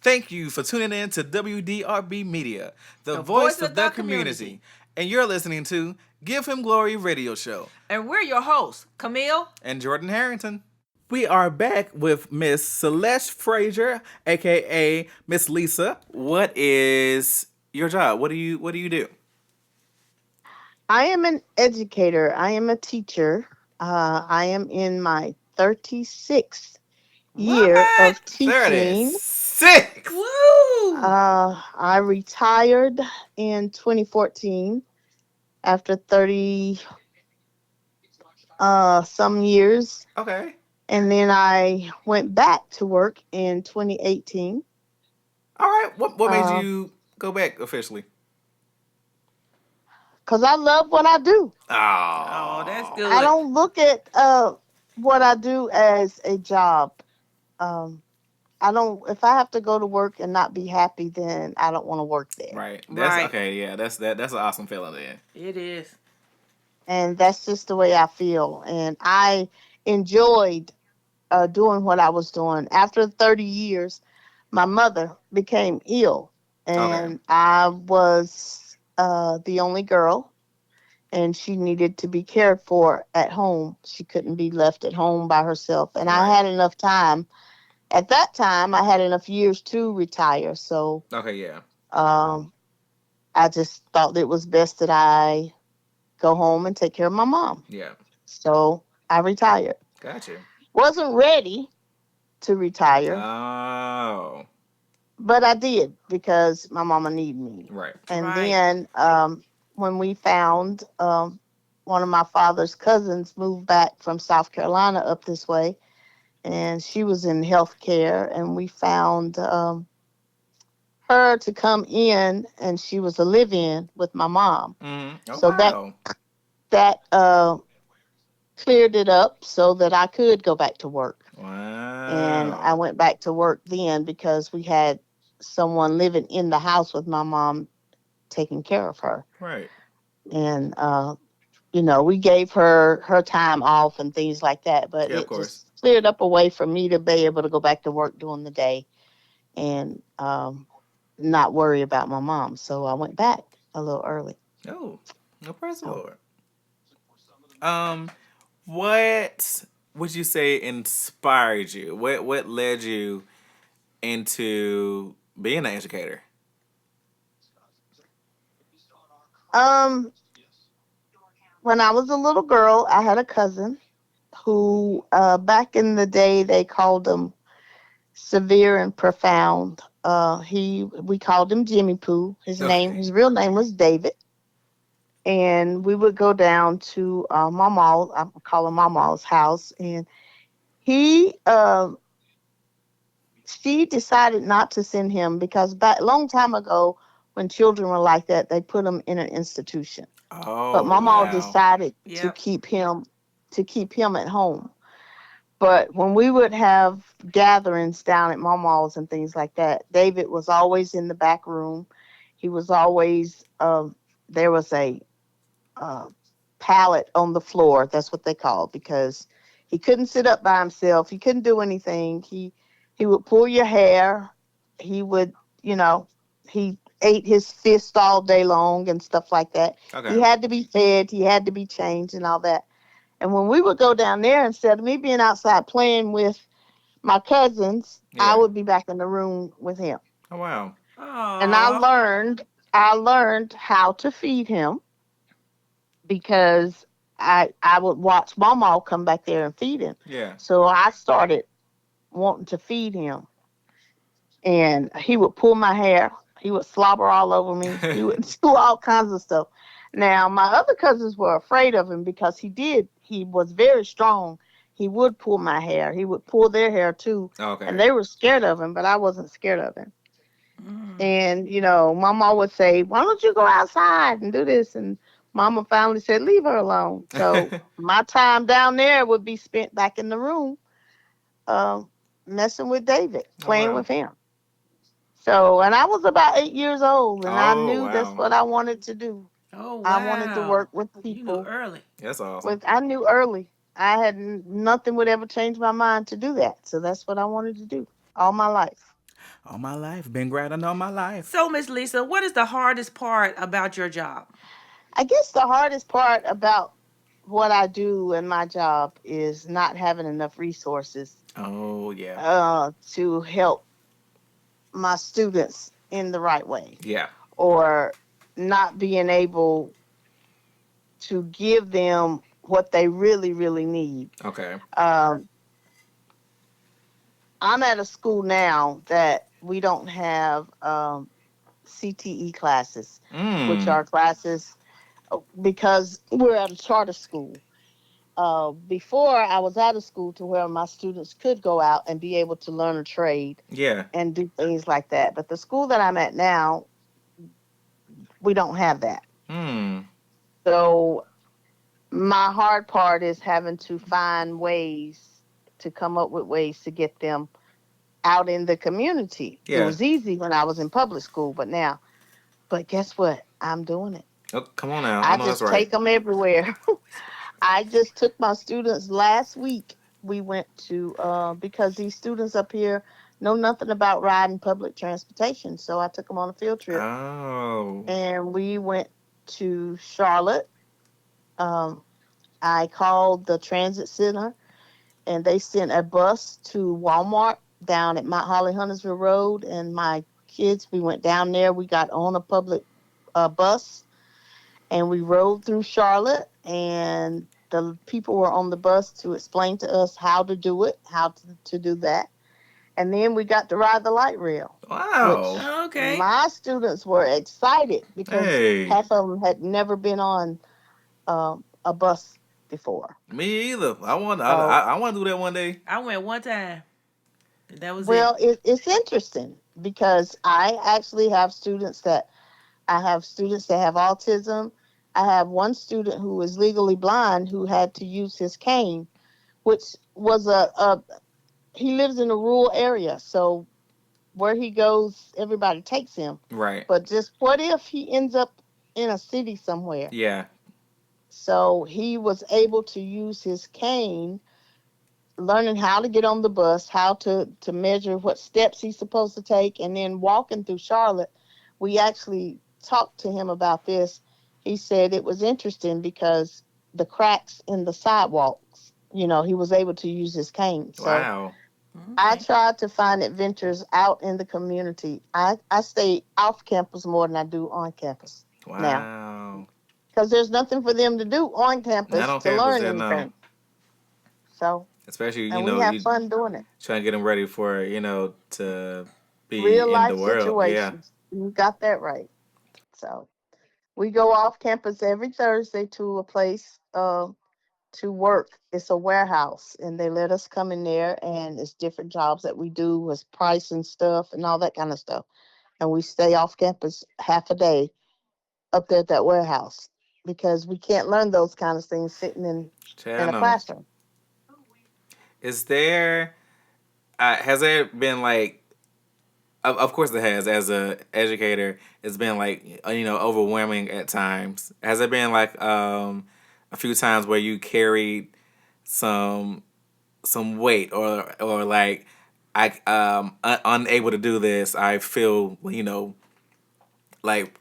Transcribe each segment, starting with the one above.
Thank you for tuning in to WDRB Media, the The voice voice of of the the community. community. And you're listening to Give Him Glory Radio Show. And we're your hosts, Camille. And Jordan Harrington. We are back with Miss Celeste Frazier, aka Miss Lisa. What is your job? What do you do? I am an educator. I am a teacher. I am in my 36th year What? of teaching. 36. Woo! I retired in 2014 after 30 some years. Okay. And then I went back to work in 2018 All right. What made because you go back officially? I love what I do. Oh, that's Oh. I good. don't look at what I do as a job. Um, I don't. If I have to go to work and not be happy, then I don't want to work there. Right. That's Right. okay. Yeah. That's an awesome feeling then. It is. And that's just the way I feel. And I enjoyed doing what I was doing. After 30 years, my mother became ill, Okay. and I was the only girl, and she needed to be cared for at home. She couldn't be left at home by herself. And I Right. had enough time. At that time, I had enough years to retire. So Okay. Yeah. um, I just thought it was best that I go home and take care of my mom. Yeah. So I retired. Gotcha. Wasn't ready to retire, Oh. but I did because my mama needed me. Right. And Right. then when we found one of my father's cousins moved back from South Carolina up this way, and she was in healthcare, and we found her to come in, and she was a live-in with my mom. Oh So wow. that cleared it up so that I could go back to work. And I Wow. went back to work then because we had someone living in the house with my mom taking care of her. Right. And we gave her time off and things like that, but Yeah. Of it course. just cleared up a way for me to be able to go back to work during the day and not worry about my mom. So I went back a little early. Oh. No praise the Oh. Lord. Um. What would you say inspired you? What led you into being an educator? Um, when I was a little girl, I had a cousin who, back in the day, they called him severe and profound. We called him Jimmy Pooh. Okay. His real name was David. And we would go down to Mama's, I call him Mama's house, and he, she decided not to send him because back a long time ago, when children were like that, they put them in an institution. But Oh Mama wow. decided to Yep. keep him at home. But when we would have gatherings down at Mama's and things like that, David was always in the back room. He was always there was a uh, pallet on the floor. That's what they called because he couldn't sit up by himself. He couldn't do anything. He would pull your hair. He would, you know, he ate his fist all day long and stuff like that. Okay. He had to be fed. He had to be changed and all that. And when we would go down there, instead of me being outside playing with my cousins, I Yeah. would be back in the room with him. Oh wow. And Aw. I learned how to feed him because I would watch Mama come back there and feed him. Yeah. So I started wanting to feed him, and he would pull my hair. He would slobber all over me. He would do all kinds of stuff. Now my other cousins were afraid of him because he was very strong. He would pull my hair. He would pull their hair too, and Okay. they were scared of him, but I wasn't scared of him. Mm. And, Mama would say, "Why don't you go outside and do this?" And Mama finally said, "Leave her alone." So my time down there would be spent back in the room, um, messing with David, Oh playing wow. with him. So, and I was about 8 years old, and I Oh knew that's wow. what I wanted to do. Oh, I wanted to wow. work with You knew people. early. That's awesome. I knew early. I had nothing would ever change my mind to do that. So that's what I wanted to do all my life. All my life. Been grinding all my life. So, Miss Lisa, what is the hardest part about your job? I guess the hardest part about what I do in my job is not having enough resources Oh, yeah. to help my students in the right way, Yeah. or not being able to give them what they really, really need. Okay. Um, I'm at a school now that we don't have CTE classes, which Mm. are classes because we're at a charter school. Before, I was out of school to where my students could go out and be able to learn a trade Yeah. and do things like that. But the school that I'm at now, we don't have that. Hmm. So my hard part is having to find ways to come up with ways to get them out in the community. It Yeah. was easy when I was in public school, but guess what? I'm doing it. Oh, come on now. I I know that's just right. take them everywhere. I just took my students last week. We went to because these students up here know nothing about riding public transportation, so I took them on a field trip, Oh. and we went to Charlotte. Um, I called the transit center, and they sent a bus to Walmart down at Mount Holly Huntersville Road, and my kids, we went down there. We got on a public bus, and we rode through Charlotte, and the people were on the bus to explain to us how to do it, how to do that. And then we got to ride the light rail, Wow. which Okay. my students were excited because Hey. half of them had never been on a bus before. Me either. I want. So, I want to do that one day. I went one time. That was it. well, it's interesting because I have students that have autism. I have one student who is legally blind who had to use his cane, which was a he lives in a rural area, so where he goes, everybody takes him. Right. But just what if he ends up in a city somewhere? Yeah. So he was able to use his cane, learning how to get on the bus, how to measure what steps he's supposed to take, and then walking through Charlotte. We actually talked to him about this. He said it was interesting because the cracks in the sidewalks, he was able to use his cane. So Wow. I Okay. tried to find adventures out in the community. I stay off campus more than I do on campus now Wow. because there's nothing for them to do on Not campus on to campus, learn then no. anything. So, Especially and we have you fun doing it. trying to get them ready for to be Real in the life world. Yeah. situations. You got that right. So we go off campus every Thursday to a place to work. It's a warehouse, and they let us come in there, and it's different jobs that we do with price and stuff and all that kind of stuff. And we stay off campus half a day up there at that warehouse because we can't learn those kind of things sitting in a Channel. classroom. Is there? Has there been like? Of course, it has. As a educator, it's been like overwhelming at times. Has there been like a few times where you carried some weight or like unable to do this? I feel like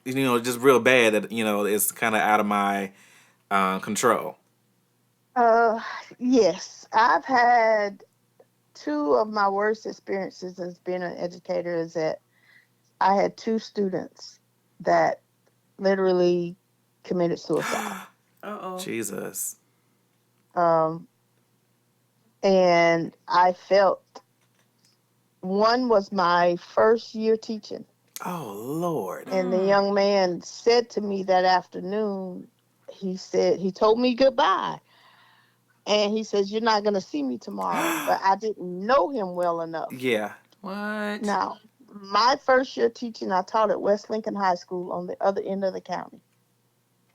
just real bad that it's kind of out of my control. Uh, yes, I've had two of my worst experiences as being an educator is that I had two students that literally committed suicide. Uh-oh. Jesus. Um, and I felt one was my first year teaching. Oh Lord. And the Mm. young man said to me that afternoon, he told me goodbye. And he says, "You're not going to see me tomorrow." But I didn't know him well enough. Yeah. What? Now, my first year teaching, I taught at West Lincoln High School on the other end of the county.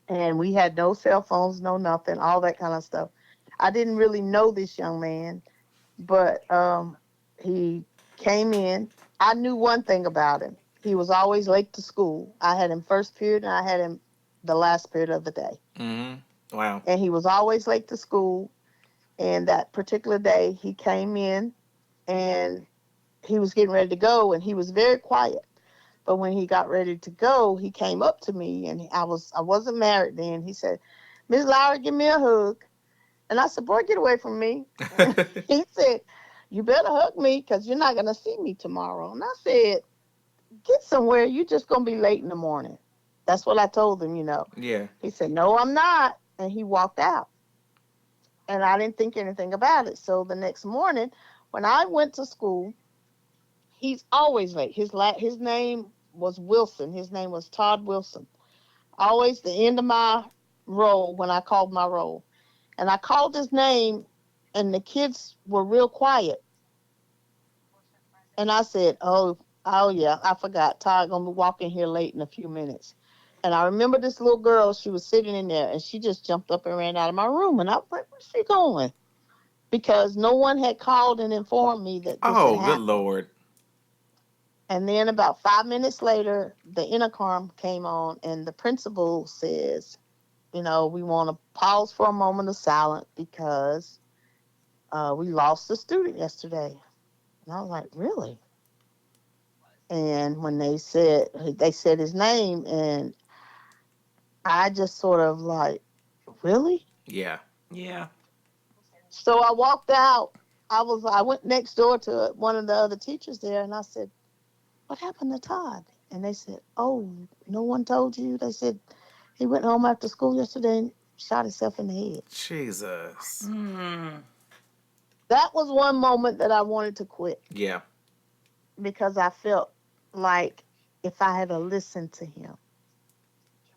And we had no cell phones, no nothing, all that kind of stuff. I didn't really know this young man, but he came in. I knew one thing about him. He was always late to school. I had him first period and I had him the last period of the day. Mm-hmm. Wow. And he was always late to school. And that particular day, he came in and he was getting ready to go, and he was very quiet. But when he got ready to go, he came up to me, and I wasn't married then. He said, "Miss Lowry, give me a hug." And I said, "Boy, get away from me." And he said, "You better hug me because you're not gonna see me tomorrow." And I said, "Get somewhere. You're just gonna be late in the morning." That's what I told him. Yeah. He said, "No, I'm not," and he walked out. And I didn't think anything about it. So the next morning, when I went to school, he's always late. His name was Wilson. His name was Todd Wilson. Always the end of my roll when I called my roll. And I called his name, and the kids were real quiet. And I said, "Oh yeah, I forgot. Todd gonna be walking here late in a few minutes." And I remember this little girl. She was sitting in there, and she just jumped up and ran out of my room. And I was like, "Where's she going?" Because no one had called and informed me that this had Oh, good happened. Lord. And then about 5 minutes later, the intercom came on, and the principal says, "We want to pause for a moment of silence because we lost a student yesterday." And I was like, "Really?" And when they said his name, and I just sort of like, "Really?" Yeah. Yeah. So I walked out. I went next door to one of the other teachers there, and I said, "What happened to Todd?" And they said, "Oh, no one told you?" They said he went home after school yesterday and shot himself in the head. Jesus. Mm. That was one moment that I wanted to quit Yeah. because I felt like if I had listened to him,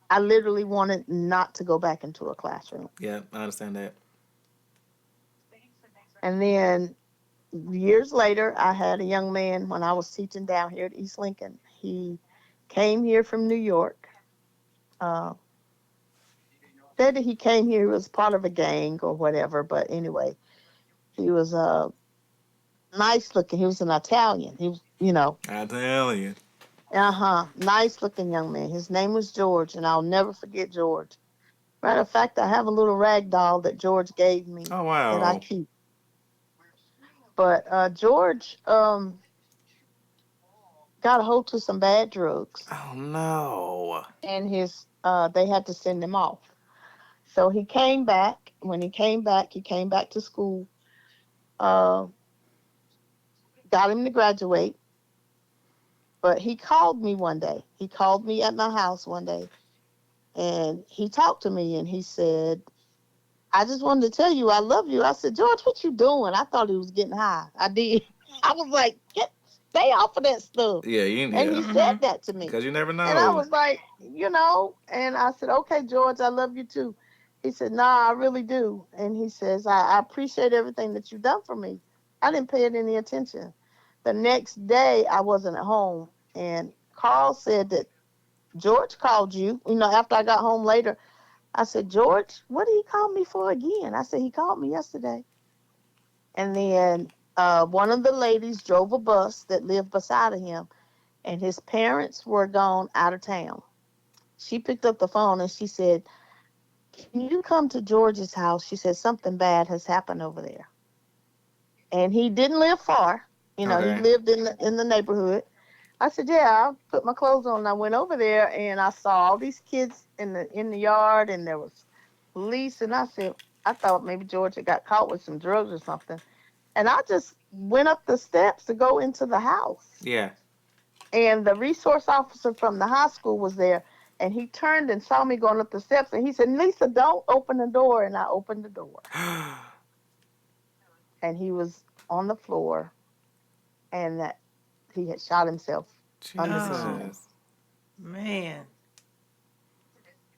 I literally wanted not to go back into a classroom. Yeah. I understand that. And then years later, I had a young man when I was teaching down here at East Lincoln. He came here from New York. Uh, Said that he came here, he was part of a gang or whatever, but anyway, he was nice looking. He was an Italian. He was. I tell you. Nice looking young man. His name was George, and I'll never forget George. Matter of fact, I have a little rag doll that George gave me Oh, that I wow. keep. But George got a hold to some bad drugs, Oh, no. and they had to send him off. So he came back. When he came back to school. Uh, got him to graduate, but he called me one day. He called me at my house one day, and he talked to me, and he said, "I just wanted to tell you I love you." I said, "George, what you doing?" I thought he was getting high. I did. I was like, stay off of that stuff. Yeah. And he Yeah. said Mm-hmm. that to me. Because you never And I know. was like, and I said, "Okay, George, I love you too." He said, "Nah, I really do." And he says, I appreciate everything that you've done for me. I didn't pay it any attention. The next day, I wasn't at home. And Carl said that George called you, after I got home later. I said, "George, what did he call me for again?" I said, "He called me yesterday." And then one of the ladies drove a bus that lived beside of him, and his parents were gone out of town. She picked up the phone and she said, "Can you come to George's house?" She said, "Something bad has happened over there." And he didn't live far. He Okay. lived in the neighborhood. I said, "Yeah." I put my clothes on and I went over there, and I saw all these kids in the yard, and there was police. And I thought maybe George had got caught with some drugs or something. And I just went up the steps to go into the house. Yeah. And the resource officer from the high school was there. And he turned and saw me going up the steps. And he said, "Lisa, don't open the door." And I opened the door. And he was on the floor. And that he had shot himself under his Oh, skin. Jesus. man.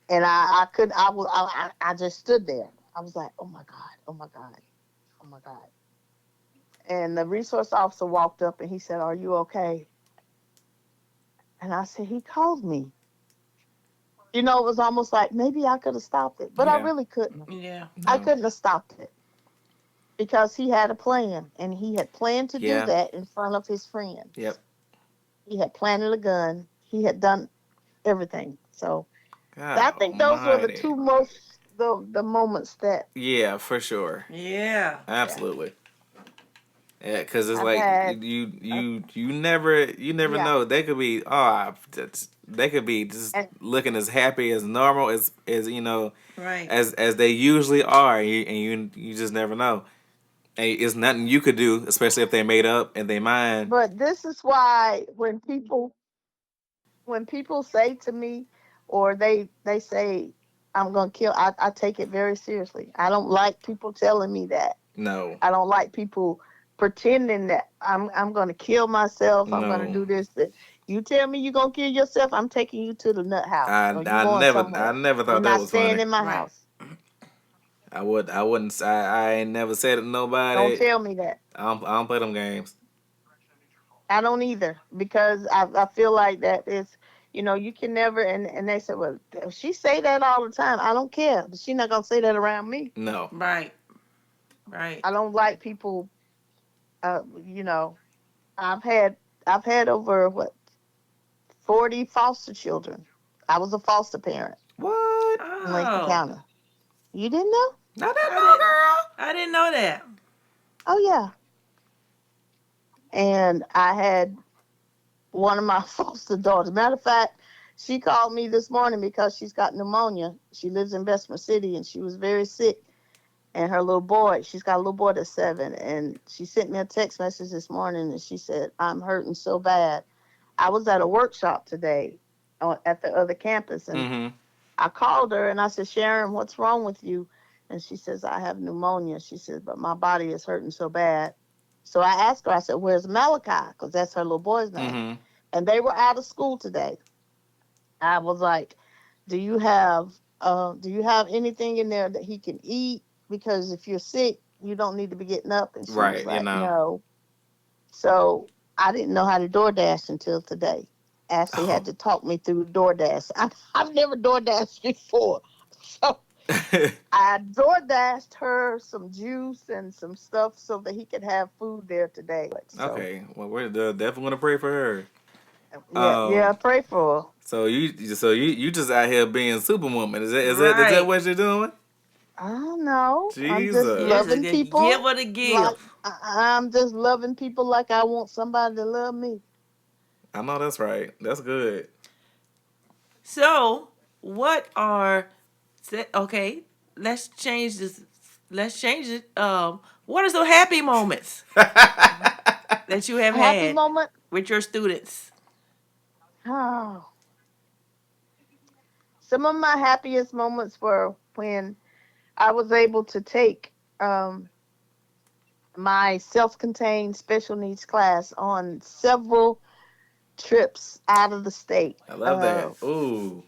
And I could I just stood there. I was like, "Oh my God, oh my God, oh my God." And the resource officer walked up and he said, "Are you okay?" And I said, "He called me." It was almost like maybe I could have stopped it, but I Yeah. really couldn't. Yeah. I No. couldn't have stopped it because he had a plan, and he had planned to do Yeah. that in front of his friends. Yep. He had planted a gun. He had done everything. So I God think those were the almighty. two most the moments that Yeah, for sure. Yeah. yeah. Absolutely. Because it's I've like had, uh, you never yeah, know. They could be just and looking as happy as normal as Right. as they usually are, and you just never know. And it's nothing you could do, especially if they made up in their mind. but this is why when people say to me, or they say I'm gonna kill, I take it very seriously. I don't like people telling me that. No, I don't like people pretending that I'm gonna kill myself. I'm gonna no. do this. That you tell me you're gonna kill yourself, I'm taking you to the nut house, or you going I somewhere. never You're thought that not was staying funny. in my Right. house. I wouldn't. I ain't never said it to Don't nobody. tell me that. I don't play them games. I don't either, because I feel like that is, you can never. And they said, well, she say that all the time. I don't care, but she's not gonna say that around me. No. Right. Right. I don't like people. Uh, you know, I've had I've had over what 40 foster children. I was a foster parent What? in Lincoln Oh, County. You didn't know? I didn't I know, didn't. girl. I didn't know that. Oh yeah. And I had one of my foster daughters. Matter of fact, she called me this morning because she's got pneumonia. She lives in Bessemer City, and she was very sick. And her little boy, she's got a little boy that's 7, and she sent me a text message this morning, and she said, "I'm hurting so bad." I was at a workshop today at the other campus, and Mm-hmm. I called her and I said, "Sharon, what's wrong with you?" And she says, "I have pneumonia." She says, "But my body is hurting so bad." So I asked her, I said, "Where's Malachi?" Because that's her little boy's name. Mm-hmm. And they were out of school today. I was like, do you have anything in there that he can eat? Because if you're sick, you don't need to be getting up." And she was Right. like, "No." So I didn't know how to DoorDash until today. Ashley Oh. had to talk me through DoorDash. I've never DoorDashed before. So I DoorDashed her some juice and some stuff so that he could have food there today. So Okay. Well, we're definitely gonna pray for her. yeah, yeah, Um. pray for her. So you just out here being superwoman. Is that Right. what you're doing? I don't know. I'm just Yes, Jesus. loving give people what a like give. I'm just loving people like I want somebody to love me. I know that's right. That's good. So, what are okay? Let's change this. Let's change it. What are some happy moments that you have A happy had moment. with your students? Oh, some of my happiest moments were when I was able to take um, my self-contained special needs class on several trips out of the state. I love that. Ooh.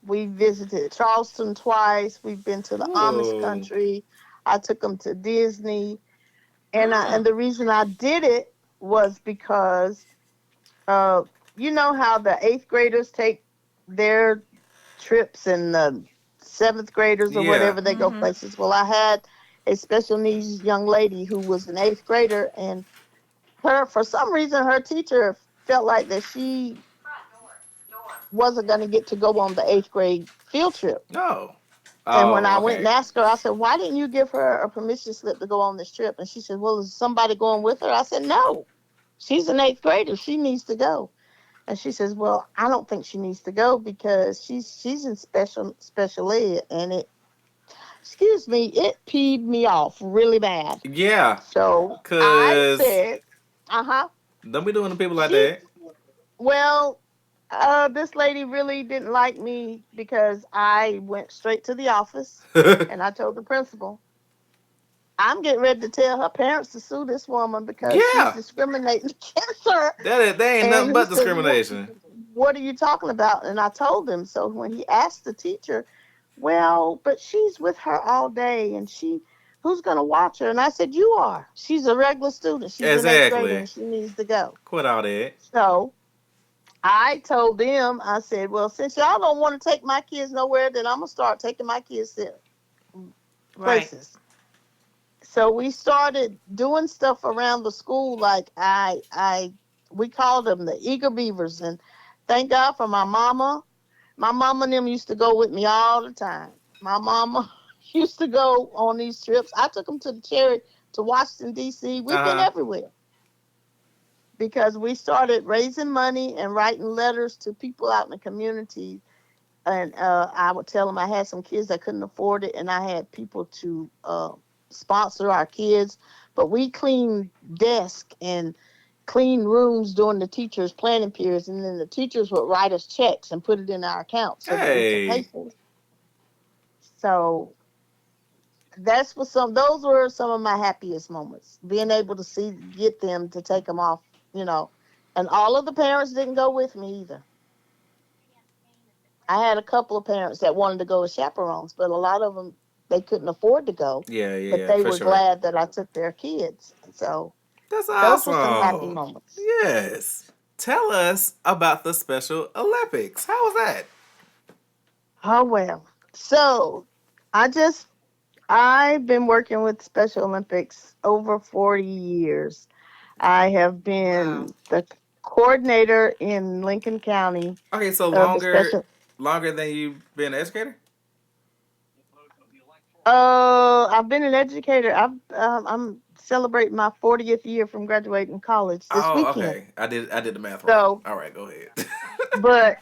We visited Charleston twice. We've been to the Amish Ooh. country. I took them to Disney, and Mm. the reason I did it was because uh, you know how the eighth graders take their trips, and the seventh graders or Yeah. whatever, they go Mm-hmm. places. Well, I had a special needs young lady who was an eighth grader, and her, for some reason, her teacher felt like that she wasn't going to get to go on the eighth grade field trip. No. And when Oh. I went and Okay. asked her, I said, "Why didn't you give her a permission slip to go on this trip?" And she said, "Well, is somebody going with her?" I said, "No, she's an eighth grader. She needs to go." And she says, "Well, I don't think she needs to go because she's in special ed, and it peed me off really bad." Yeah. So I Cause said, "Uh huh." don't be doing to people like She that. Well, this lady really didn't like me because I went straight to the office and I told the principal, I'm getting ready to tell her parents to sue this woman because she's Yeah. discriminating against her. That ain't And nothing he but said, discrimination. "What are you talking about?" And I told him. So when he asked the teacher, "Well, but she's with her all day, and who's going to watch her?" And I said, "You are. She's a regular student. She's an eighth grader, Exactly. and she needs to go." Quit all that. So I told them, I said, "Well, since y'all don't want to take my kids nowhere, then I'm going to start taking my kids to Right. places." So we started doing stuff around the school, like we called them the Eager Beavers. And thank God for my mama. My mama and them used to go with me all the time. My mama used to go on these trips. I took them to the Cherry to Washington D.C. We've been Uh-huh. everywhere because we started raising money and writing letters to people out in the community. And I would tell them I had some kids that couldn't afford it, and I had people to sponsor our kids. But we cleaned desks and clean rooms during the teachers' planning periods, and then the teachers would write us checks and put it in our account so that we could pay Hey. for it. So that's what some. Those were some of my happiest moments. Being able to get them to take them off, you know. And all of the parents didn't go with me either. I had a couple of parents that wanted to go as chaperones, but a lot of them they couldn't afford to go. Yeah, But yeah, they for were sure. glad that I took their kids. So That's those were some happy awesome. moments. Yes. Tell us about the Special Olympics. How was that? Oh well. So I just I've been working with Special Olympics over 40 years. I have Wow. been the coordinator in Lincoln County Okay, so of the special. longer than you've been an educator? I've been an educator. I'm celebrating my 40th year from graduating college this Oh, weekend. okay. I did the math wrong. So, All right, go ahead. but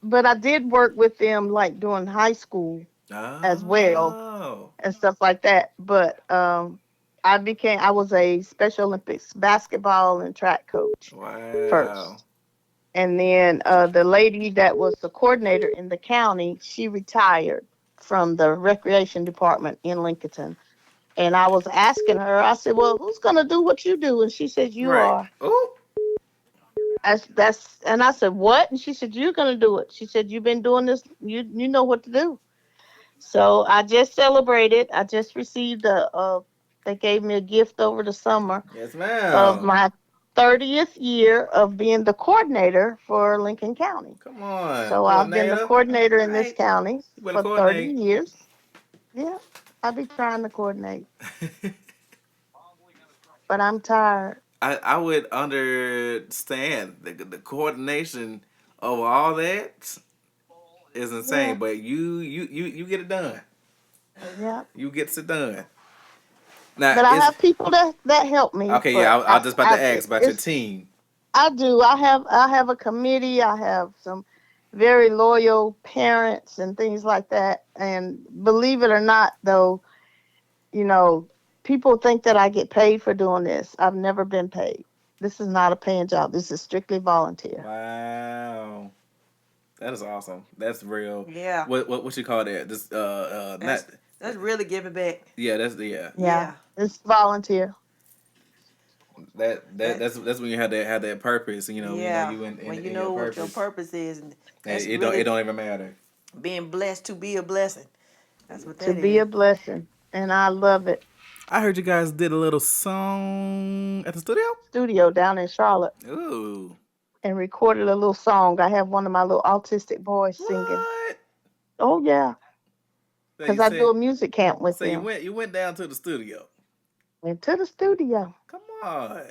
but I did work with them like during high school as well Oh. and stuff like that. But I was a Special Olympics basketball and track coach Wow. first. And then the lady that was the coordinator in the county, she retired from the recreation department in Lincoln. And I was asking her, I said, "Well, who's gonna do what you do?" And she said, "You Right. are." Oh. And I said, "What?" And she said, "You're gonna do it." She said, "You've been doing this. You know what to do." So I just celebrated. I just received they gave me a gift over the summer Yes, of ma'am. my 30th year of being the coordinator for Lincoln County. Come on, So I've been the coordinator. coordinator in this Right. county You better for 30 coordinate. years. Yeah, I be trying to coordinate, but I'm tired. I would understand the coordination of all that is Yeah, insane, but you get it done. yeah. You gets it done. Now But I it's have people that help me. okay. Yeah, But I was just about to ask about your it's team. I do. I have a committee. I have some very loyal parents and things like that. And believe it or not, though, you know, people think that I get paid for doing this. I've never been paid. This is not a paying job. This is strictly volunteer. Wow, that is awesome. That's real. Yeah. What you call that? This not That's that's really giving back. yeah. That's yeah. Yeah, Yeah. it's volunteer. That That's when you have that purpose. yeah. You in, When you in your know what your purpose, purpose is, and and that's it really don't even matter. being blessed to be a blessing. That's what To that be is. a blessing. And I love it. I heard you guys did a little song at the studio. Studio down in Charlotte Ooh, and recorded a little song. I have one of my little autistic boys singing. what? Oh, yeah. So Because you I do said a music camp with so you them. went down to the studio. Went to the studio. Come on.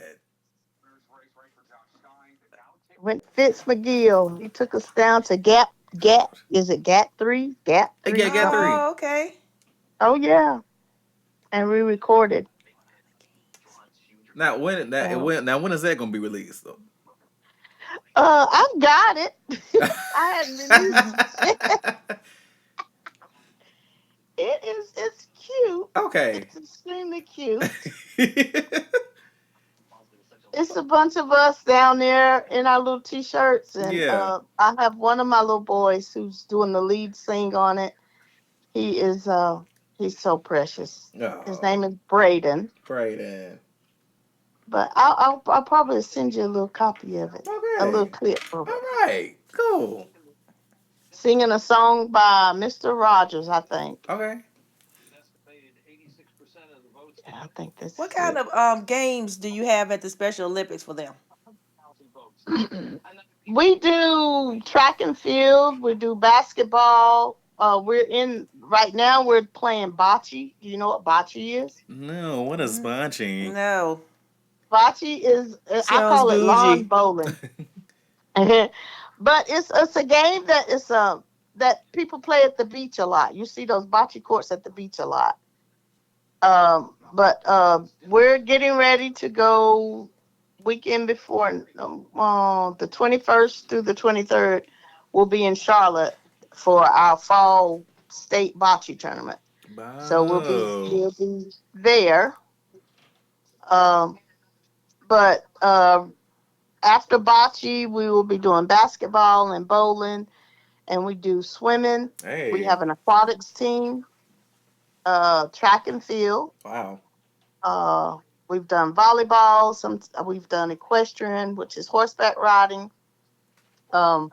Went Fitz McGill. He took us down to Gap. Is it Gap 3? Gap Yeah, 3 got something. three. Oh, okay. Oh, yeah. And we recorded. Now So, when is that gonna be released though? I've got it. I hadn't released it. It's cute. Okay. It's extremely cute. It's a bunch of us down there in our little t-shirts, and Yeah. I have one of my little boys who's doing the lead sing on it. He is he's so precious. His Oh, name is Braden, great. And but I'll probably send you a little copy of it, a little okay. clip of All it, right. Cool. singing a song by Mr. Rogers, I think. Okay. Yeah, I think What that's kind it. of games do you have at the Special Olympics for them? We do track and field. We do basketball. We're in right now. We're playing bocce. Do you know what bocce is? No, what is Mm, sponching? no. Bocce is I Sounds call it lawn bougie. bowling, but it's a game that is that people play at the beach a lot. You see those bocce courts at the beach a lot. but we're getting ready to go weekend before the 21st through the 23rd. We'll be in Charlotte for our fall state bocce tournament. So Wow. we'll be there. Um, but after bocce, we will be doing basketball and bowling, and we do swimming. We Hey. have an aquatics team, track and field. Wow. Uh, we've done volleyball. We've done equestrian, which is horseback riding. Um,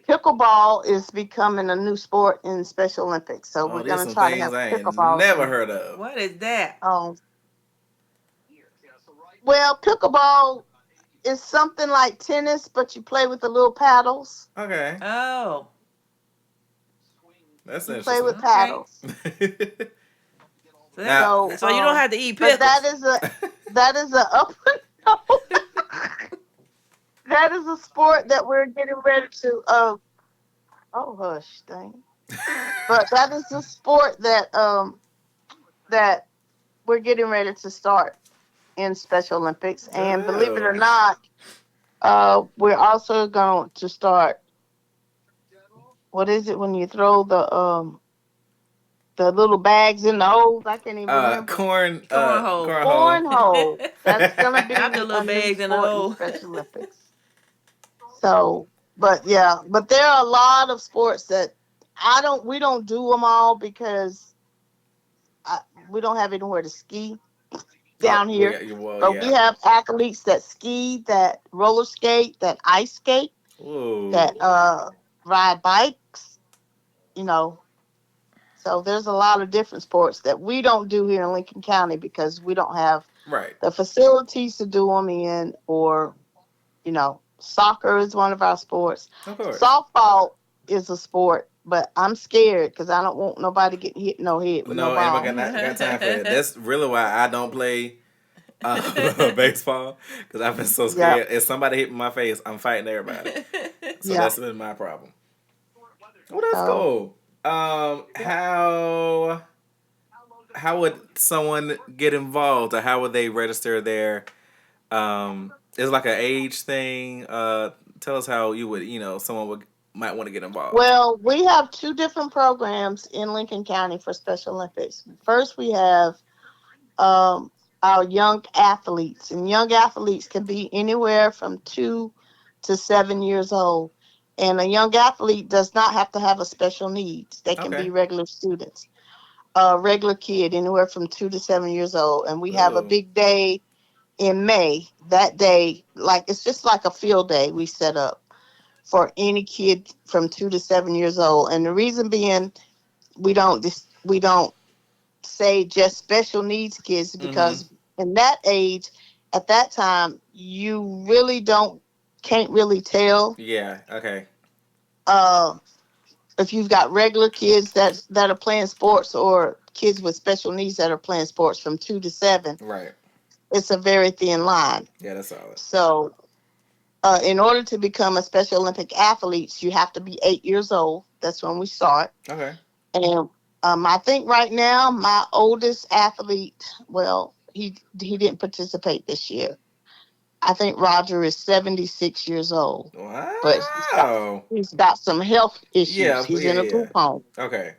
Pickleball is becoming a new sport in Special Olympics, so Oh, we're there's gonna some try to things have I a ain't pickleball never team. heard of. What is that? Well, pickleball is something like tennis, but you play with the little paddles. Okay. Oh, That's You play interesting. with okay. paddles. So, Now, so you don't have to eat But pickles. that is a up. No, that is a sport that we're getting ready to. Oh hush, dang. But that is a sport that we're getting ready to start in Special Olympics, and believe it or oh. not, we're also going to start. What is it when you throw the little bags in the holes? I can't even remember. Cornhole. Cornhole. That's gonna Not the be little a new bags in the sport in hole. Special Olympics. So, but yeah, but there are a lot of sports that we don't do them all because I, we don't have anywhere to ski Oh, down here. well, But we yeah. have athletes that ski, that roller skate, that ice skate, that Ooh. ride bikes, you know. So there's a lot of different sports that we don't do here in Lincoln County because we don't have Right. the facilities to do them in, or soccer is one of our sports. Of course. Softball is a sport, but I'm scared because I don't want nobody getting hit no head with no No, anybody ball. got time for that. That's really why I don't play baseball, because I've been so Yeah, scared. If somebody hit my face, I'm fighting everybody. So yeah. that's been my problem. Well, that's So cool. How would someone get involved, or how would they register their? Is it like an age thing? Tell us how you would, someone might want to get involved. well, we have two different programs in Lincoln County for Special Olympics. First, we have um, our young athletes, and young athletes can be anywhere from 2 to 7 years old. And a young athlete does not have to have a special needs; they can Okay. be regular students. A regular kid, anywhere from 2 to 7 years old, and we have a Oh. big day in May. That day, like it's just like a field day we set up for any kid from 2 to 7 years old. And the reason being, we don't say just special needs kids Mm-hmm. because in that age, at that time, you really don't can't really tell Yeah. Okay. uh, if you've got regular kids that are playing sports or kids with special needs that are playing sports from 2 to 7. Right. It's a very thin line. Yeah, that's solid. So in order to become a Special Olympic athlete, you have to be 8 years old. That's when we start. Okay. And I think right now my oldest athlete, well, he didn't participate this year. I think Roger is 76 years old, but Wow. he's got some health issues. Yeah. He's Yeah. in a Yeah. group home. Okay.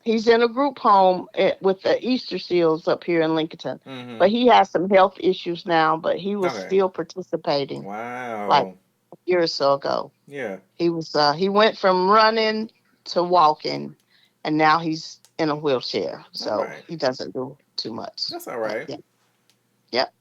He's in a group home with the Easter Seals up here in Lincoln, Mm-hmm. but he has some health issues now. But he was Okay. still participating like Wow. a year or so ago. Yeah. He went from running to walking, and now he's in a wheelchair, All so right. he doesn't do too much. That's all But right. yeah, yep,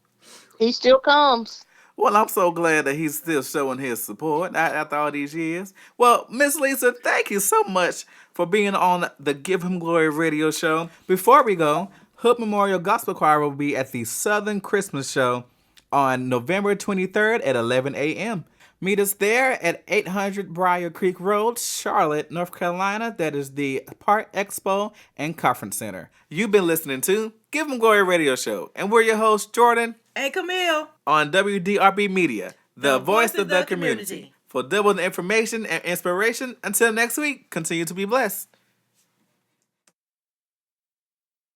he still comes. Well, I'm so glad that he's still showing his support after all these years. Well, Miss Lisa, thank you so much for being on the Give Him Glory radio show. Before we go, Hood Memorial Gospel Choir will be at the Southern Christmas Show on November 23rd at 11 a.m. Meet us there at 800 Briar Creek Road, Charlotte, North Carolina. That is the Park Expo and Conference Center. You've been listening to Give 'em Glory Radio Show, and we're your hosts, Jordan Hey, Camille. on WDRB Media, the voice of the community. community. For double the information and inspiration, until next week, continue to be blessed.